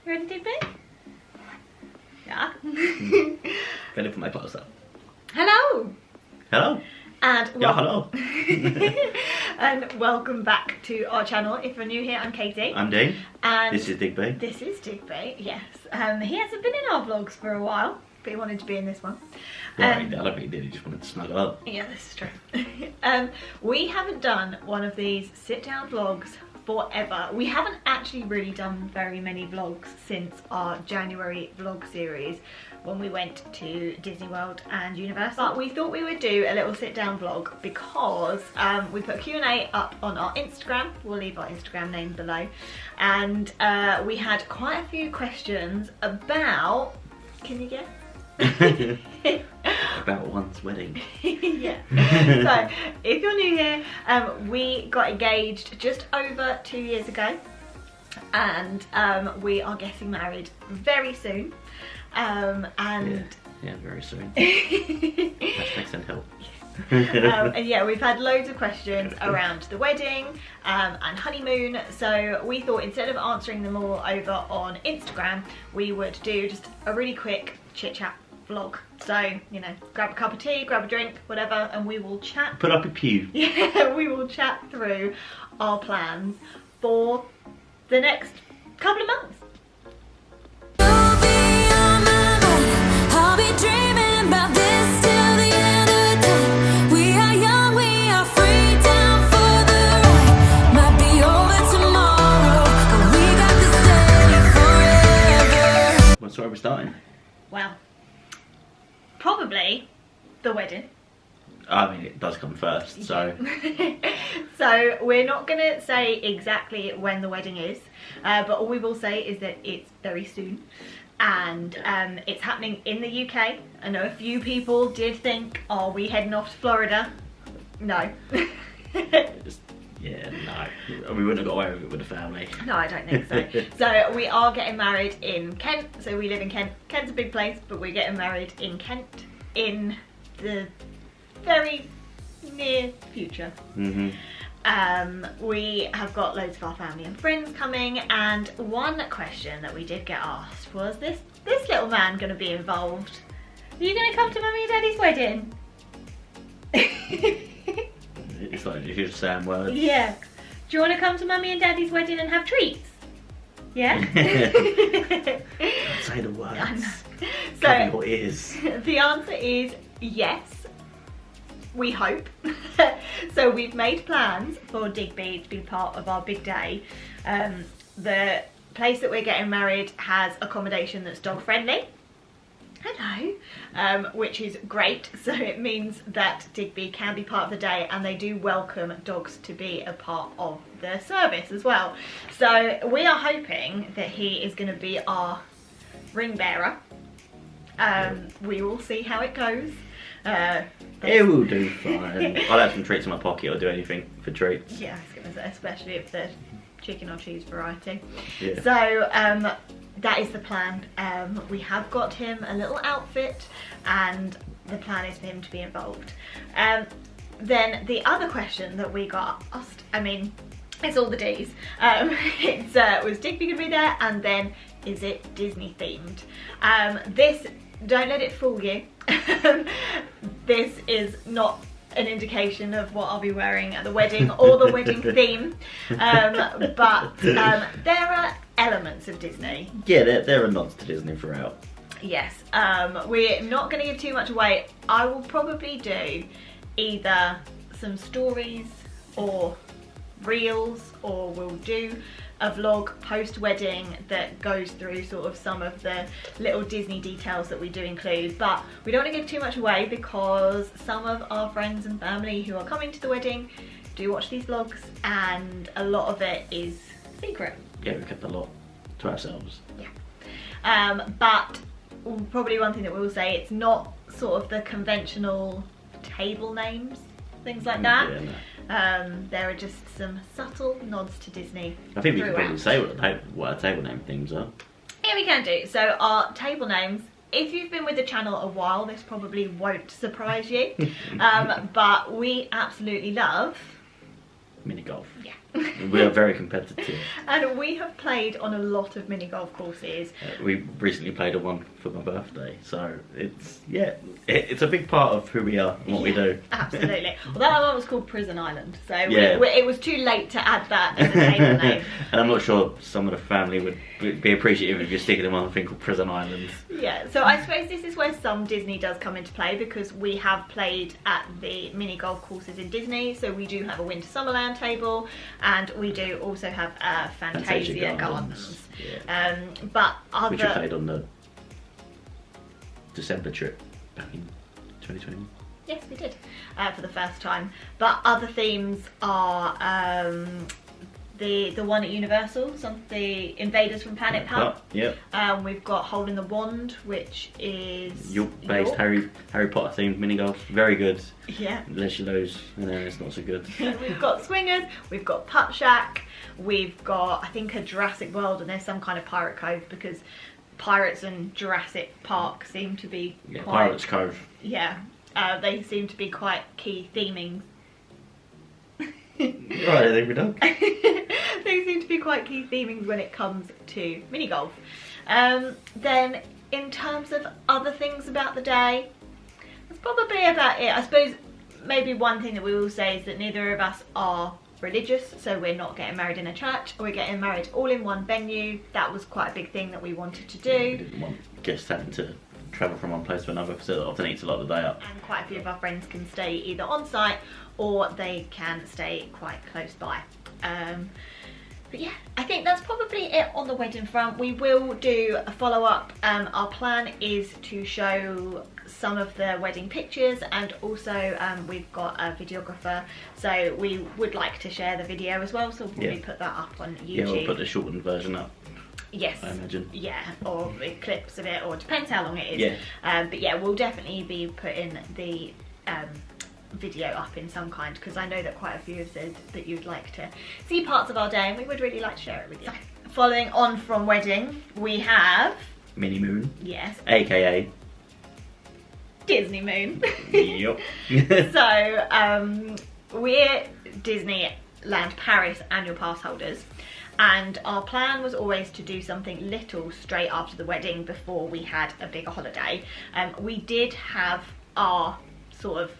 You ready, Digby? Yeah. Ready for my close up. Hello. Hello. And Yeah, hello. and welcome back to our channel. If you're new here, I'm Katie. I'm Dean. And this is Digby. This is Digby, yes. He hasn't been in our vlogs for a while, but he wanted to be in this one. I don't think he did, he just wanted to snuggle up. Yeah, this is true. We haven't done one of these sit-down vlogs forever. We haven't actually really done very many vlogs since our January vlog series when we went to Disney World and Universal. But we thought we would do a little sit-down vlog because we put a Q&A up on our Instagram. We'll leave our Instagram name below. And we had quite a few questions about, can you guess? About one's wedding. Yeah. So if you're new here, we got engaged just over 2 years ago, and we are getting married very soon. And yeah, very soon. Hashtag send help. And yeah, we've had loads of questions around the wedding and honeymoon, so we thought instead of answering them all over on Instagram, we would do just a really quick chit chat vlog. So, you know, grab a cup of tea, grab a drink, whatever, and we will chat. Put up a pew. Yeah, we will chat through our plans for the next couple of months. So where are we starting? Well, probably the wedding. I mean, it does come first, so... So we're not going to say exactly when the wedding is, but all we will say is that it's very soon, and it's happening in the UK. I know a few people did think, are we heading off to Florida? No. Yeah, no. We wouldn't have got away with it with the family. No, I don't think so. So we are getting married in Kent. So we live in Kent. Kent's a big place, but we're getting married in Kent in the very near future. We have got loads of our family and friends coming, and one question that we did get asked was this little man going to be involved? Are you going to come to Mummy and Daddy's wedding? It's like you're just saying words. Yeah. Do you want to come to Mummy and Daddy's wedding and have treats? Yeah? Say the words. I know. Cover your ears. The answer is yes. We hope. So we've made plans for Digby to be part of our big day. The place that we're getting married has accommodation that's dog friendly. Hello. Which is great, so it means that Digby can be part of the day, and they do welcome dogs to be a part of the service as well. So we are hoping that he is going to be our ring bearer. We will see how it goes. It will do fine. I'll have some treats in my pocket. I'll do anything for treats. Yeah, I was going to say, especially if the chicken or cheese variety. Yeah. So that is the plan. We have got him a little outfit, and the plan is for him to be involved. Then the other question that we got asked, I mean, it's all the D's. Was Digby going to be there, and then is it Disney themed? This, don't let it fool you. This is not an indication of what I'll be wearing at the wedding or the wedding theme, but there are elements of Disney. Yeah, there are nods to Disney throughout. Yes, we're not going to give too much away. I will probably do either some stories or reels, or we'll do a vlog post-wedding that goes through sort of some of the little Disney details that we do include, but we don't want to give too much away because some of our friends and family who are coming to the wedding do watch these vlogs, and a lot of it is secret. Yeah, we kept a lot to ourselves. Yeah. But probably one thing that we will say, it's not sort of the conventional table names, things like that. Yeah, no. There are just some subtle nods to Disney. I think we throughout. can probably say what our table name themes are. Yeah, we can do. So our table names, if you've been with the channel a while, this probably won't surprise you. But we absolutely love mini golf. Yeah. We are very competitive. And we have played on a lot of mini golf courses. We recently played a one for my birthday, so it's a big part of who we are and what we do. Absolutely. Well, that one was called Prison Island, so Yeah. it was too late to add that as a table name. And I'm not sure some of the family would be appreciative if you're sticking them on a thing called Prison Island. Yeah, so I suppose this is where some Disney does come into play, because we have played at the mini golf courses in Disney. So we do have a Winter Summerland table, and we do also have Fantasia Gardens. Yeah. But Which we played on the December trip back in 2021. Yes, we did, for the first time. But other themes are the one at Universal, some of the Invaders from Planet Pup. Yep. We've got Hole in the Wand, which is York-based Harry Potter themed mini golf. Very good. Yeah. Unless you lose, and then it's not so good. We've got Swingers, we've got Putt Shack, we've got, I think, a Jurassic World, and there's some kind of Pirate Cove, because Pirates and Jurassic Park seem to be quite... Pirates Cove. Yeah, they seem to be quite key theming. Right, I think we're done. They seem to be quite key themings when it comes to mini golf. Then, in terms of other things about the day, that's probably about it. I suppose maybe one thing that we will say is that neither of us are religious, so we're not getting married in a church. We're getting married all in one venue. That was quite a big thing that we wanted to do. We didn't want guests having to travel from one place to another, because it often eats a lot of the day up. And quite a few of our friends can stay either on site or they can stay quite close by. But yeah, I think that's probably it on the wedding front. We will do a follow-up. Our plan is to show some of the wedding pictures, and also we've got a videographer, so we would like to share the video as well, so we'll probably put that up on YouTube. Yeah, we'll put the shortened version up. Yes. I imagine. Yeah, or clips of it, or depends how long it is. Yeah. But yeah, we'll definitely be putting the video up in some kind, because I know that quite a few have said that you'd like to see parts of our day, and we would really like to share it with you. Following on from wedding, we have Mini Moon. Yes. AKA Disney Moon. Yup. So we're Disneyland Paris annual pass holders, and our plan was always to do something little straight after the wedding before we had a bigger holiday. We did have our sort of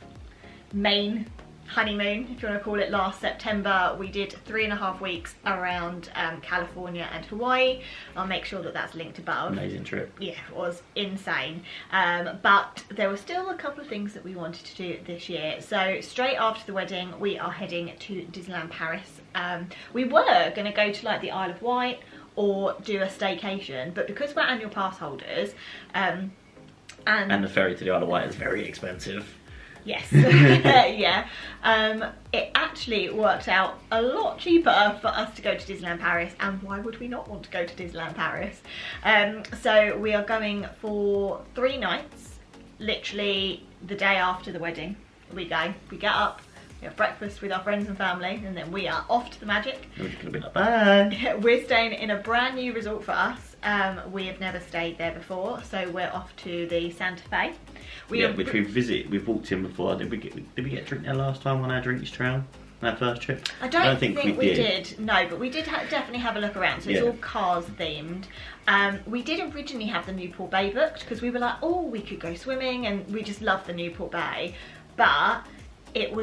main honeymoon, if you want to call it, last September. We did 3.5 weeks around California and Hawaii. I'll make sure that that's linked above. Amazing trip. Yeah, it was insane. But there were still a couple of things that we wanted to do this year. So straight after the wedding, we are heading to Disneyland Paris. We were going to go to like the Isle of Wight or do a staycation, but because we're annual pass holders, and the ferry to the Isle of Wight is very expensive. Yes. Yeah. It actually worked out a lot cheaper for us to go to Disneyland Paris, and why would we not want to go to Disneyland Paris? So we are going for 3 nights, literally the day after the wedding. We get up, we have breakfast with our friends and family, and then we are off to the Magic. We're just going to be like, bye. We're staying in a brand new resort for us. We have never stayed there before, so we're off to the Santa Fe. Which we've walked in before. Did we get a drink there last time on our drinks trail? On our first trip? I don't think we did. No, but we did definitely have a look around. So it's all cars themed. We did originally have the Newport Bay booked, because we were like, oh, we could go swimming, and we just love the Newport Bay. But it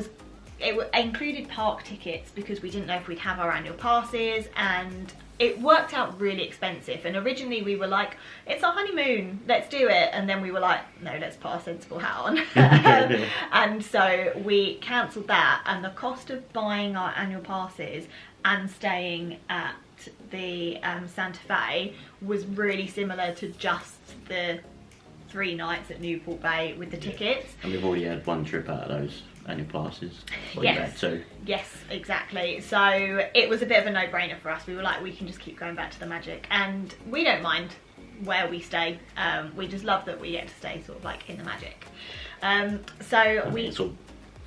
included park tickets, because we didn't know if we'd have our annual passes, and it worked out really expensive. And originally we were like, it's our honeymoon, let's do it, and then we were like, no, let's put our sensible hat on. And so we cancelled that, and the cost of buying our annual passes and staying at the Santa Fe was really similar to just the 3 nights at Newport Bay with the tickets. And we've already had 1 trip out of those annual passes. Yes. Yes, exactly. So it was a bit of a no-brainer for us. We were like, we can just keep going back to the Magic, and we don't mind where we stay. We just love that we get to stay sort of like in the Magic. It's all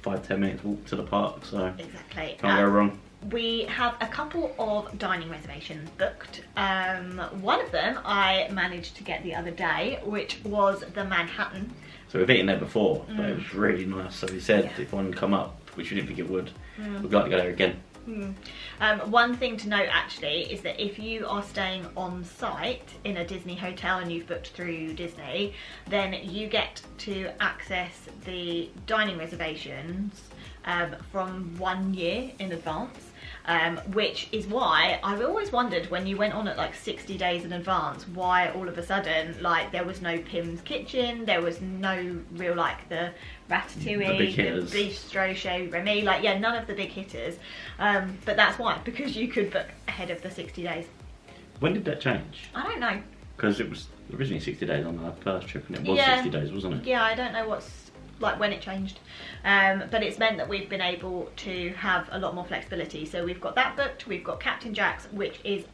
5-10 minutes walk to the park, so exactly. Can't go wrong. We have a couple of dining reservations booked. One of them I managed to get the other day, which was the Manhattan. So we've eaten there before, but it was really nice. So we said if one come up, which we didn't think it would, we'd like to go there again. One thing to note actually is that if you are staying on site in a Disney hotel and you've booked through Disney, then you get to access the dining reservations from 1 year in advance. Which is why I've always wondered when you went on at like 60 days in advance, why all of a sudden like there was no Pim's Kitchen, there was no real like the Ratatouille, the Bistro Chez Remy, like yeah, none of the big hitters. But that's why, because you could book ahead of the 60 days. When did that change? I don't know. Because it was originally 60 days on our first trip, and it was 60 days, wasn't it? Yeah, I don't know when it changed, but it's meant that we've been able to have a lot more flexibility. So we've got that booked, we've got Captain Jack's, which is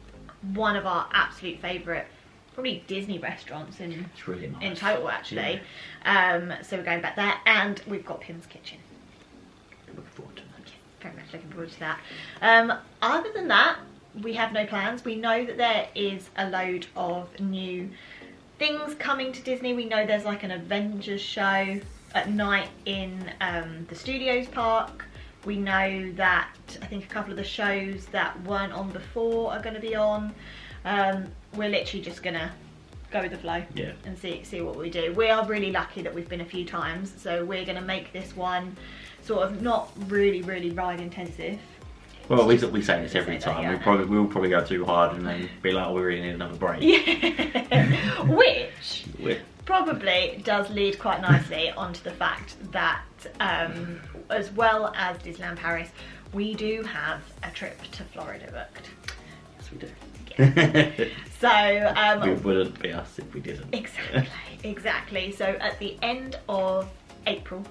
one of our absolute favourite probably Disney restaurants in really nice. In total actually. So we're going back there, and we've got Pim's Kitchen. Looking forward to that. Very much looking forward to that. Other than that, we have no plans. We know that there is a load of new things coming to Disney. We know there's like an Avengers show at night in the Studios park. We know that I think a couple of the shows that weren't on before are going to be on. We're literally just going to go with the flow and see what we do. We are really lucky that we've been a few times, so we're going to make this one sort of not really ride intensive. Well, we say this every time. We'll probably go too hard and then be like, oh, we really need another break. Yeah. Which probably does lead quite nicely onto the fact that as well as Disneyland Paris, we do have a trip to Florida booked. Yes, we do. Yeah. So it wouldn't be us if we didn't. Exactly. So at the end of April,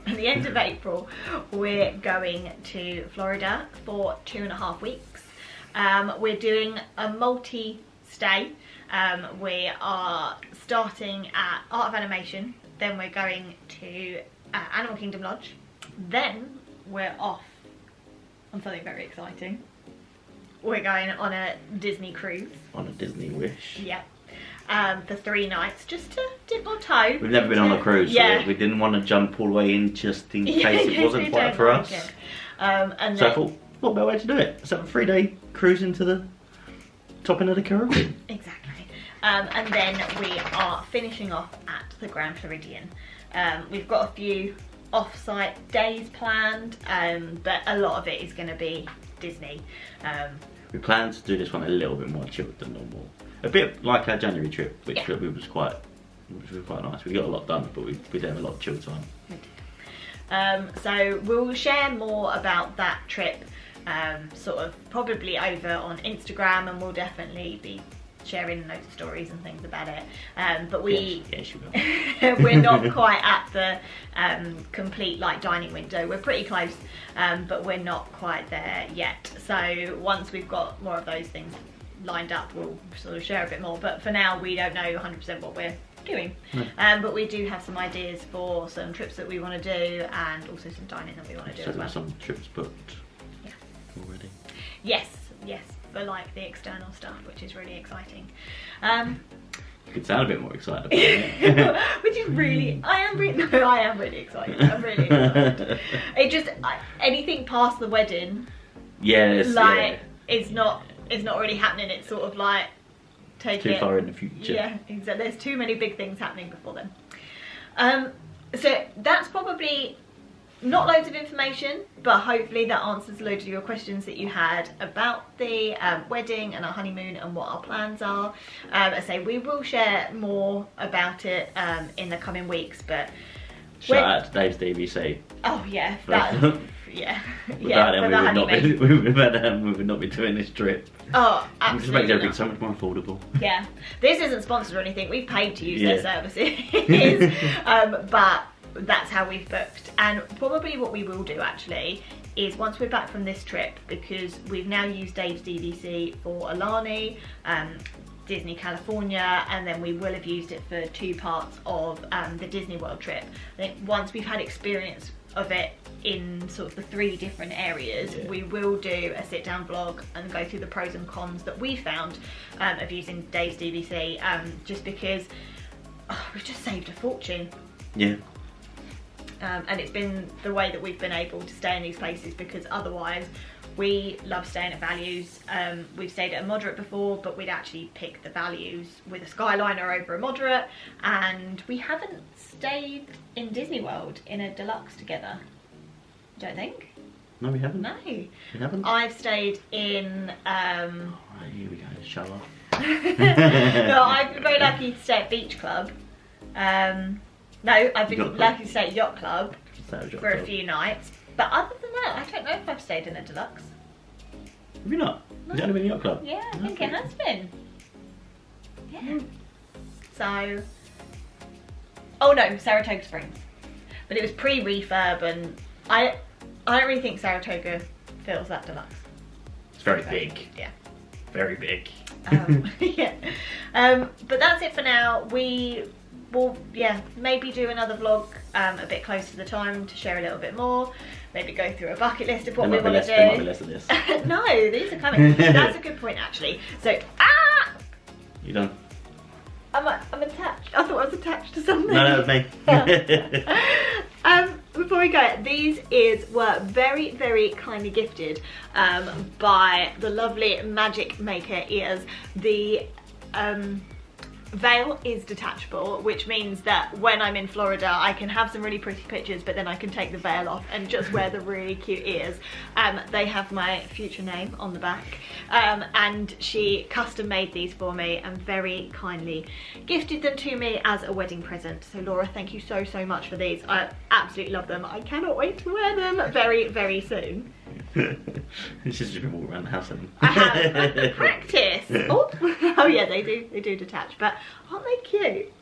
at the end of April, we're going to Florida for 2.5 weeks. We're doing a multi-stay. We are starting at Art of Animation, then we're going to Animal Kingdom Lodge, then we're off on something very exciting. We're going on a Disney cruise. On a Disney Wish. Yeah. For 3 nights, just to dip our toe. We've never been on a cruise, so we didn't want to jump all the way in just in case it wasn't quite for us. And so I thought, what better way to do it? Let's have a 3-day cruise into the top end of the Caribbean. Exactly. And then we are finishing off at the Grand Floridian. We've got a few off-site days planned, but a lot of it is going to be Disney. We plan to do this one a little bit more chilled than normal. A bit like our January trip, which was quite nice. We got a lot done, but we did have a lot of chill time. So we'll share more about that trip sort of probably over on Instagram, and we'll definitely be sharing loads of stories and things about it. But yes, you will. we're not quite at the complete like dining window. We're pretty close, but we're not quite there yet. So once we've got more of those things lined up, we'll sort of share a bit more, but for now we don't know 100% what we're doing. But we do have some ideas for some trips that we want to do, and also some dining that we want to do as well. Some trips booked already. Yes, for like the external stuff, which is really exciting. You could sound a bit more excited about it. Which is really, I am really excited. I'm really excited. It just, anything past the wedding, it's not really happening. It's sort of like too far in the future. Yeah, exactly. There's too many big things happening before then. So that's probably not loads of information, but hopefully that answers loads of your questions that you had about the wedding and our honeymoon and what our plans are. I say we will share more about it in the coming weeks, but shout out to Dave's DVC. Oh yeah, Without him, we would not be doing this trip. Oh, absolutely. It just makes everything so much more affordable. Yeah, this isn't sponsored or anything. We've paid to use their services, but that's how we've booked. And probably what we will do actually is once we're back from this trip, because we've now used Dave's DVC for Alani, Disney California, and then we will have used it for 2 parts of the Disney World trip. I think once we've had experience of it in sort of the 3 different areas, we will do a sit down vlog and go through the pros and cons that we found of using Dave's DVC, just because we've just saved a fortune. Yeah. And it's been the way that we've been able to stay in these places, because otherwise we love staying at values. We've stayed at a moderate before, but we'd actually pick the values with a Skyliner over a moderate, and we haven't stayed in Disney World in a deluxe together, don't think. No, we haven't. No. We haven't? I've stayed in... Alright, here we go, show off. No, I've been very lucky to stay at Beach Club. No, I've been lucky to stay at Yacht Club for a few nights. But other than that, I don't know if I've stayed in a deluxe. Have you not? No. Has it only been Yacht Club? Yeah, I think it has been. Yeah. So... Oh no, Saratoga Springs. But it was pre-refurb, and I don't really think Saratoga feels that deluxe. It's very big. Yeah. Very big. Yeah. But that's it for now. We will, maybe do another vlog a bit closer to the time to share a little bit more. Maybe go through a bucket list of what we want to do. There might be less of this. No, these are coming. That's a good point, actually. So, You done? I'm attached. I thought I was attached to something. No, that was me. Before we go, these were very, very kindly gifted by the lovely Magic Maker ears. The veil is detachable, which means that when I'm in Florida I can have some really pretty pictures, but then I can take the veil off and just wear the really cute ears. They have my future name on the back, and she custom made these for me and very kindly gifted them to me as a wedding present. So Laura, thank you so much for these. I absolutely love them. I cannot wait to wear them very, very soon. It's just been walking around the house and I have practice. Oh yeah, they do detach, but aren't they cute?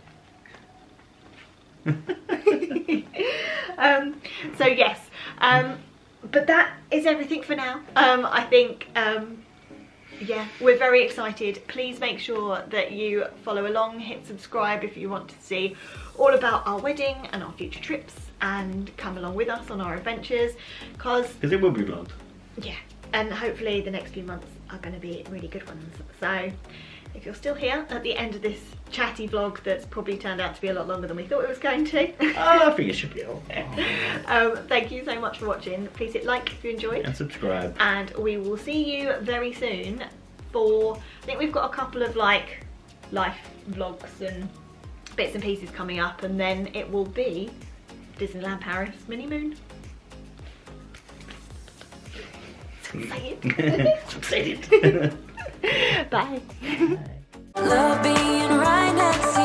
So yes, but that is everything for now. I think yeah, we're very excited. Please make sure that you follow along, hit subscribe if you want to see all about our wedding and our future trips, and come along with us on our adventures, because it will be vlogged. Yeah, and hopefully the next few months are going to be really good ones. So if you're still here at the end of this chatty vlog that's probably turned out to be a lot longer than we thought it was going to. I think it should be all. Thank you so much for watching. Please hit like if you enjoyed. And subscribe. And we will see you very soon for, I think we've got a couple of like life vlogs and bits and pieces coming up, and then it will be Disneyland Paris mini moon. So excited. Excited. Bye. Bye. Love being right next to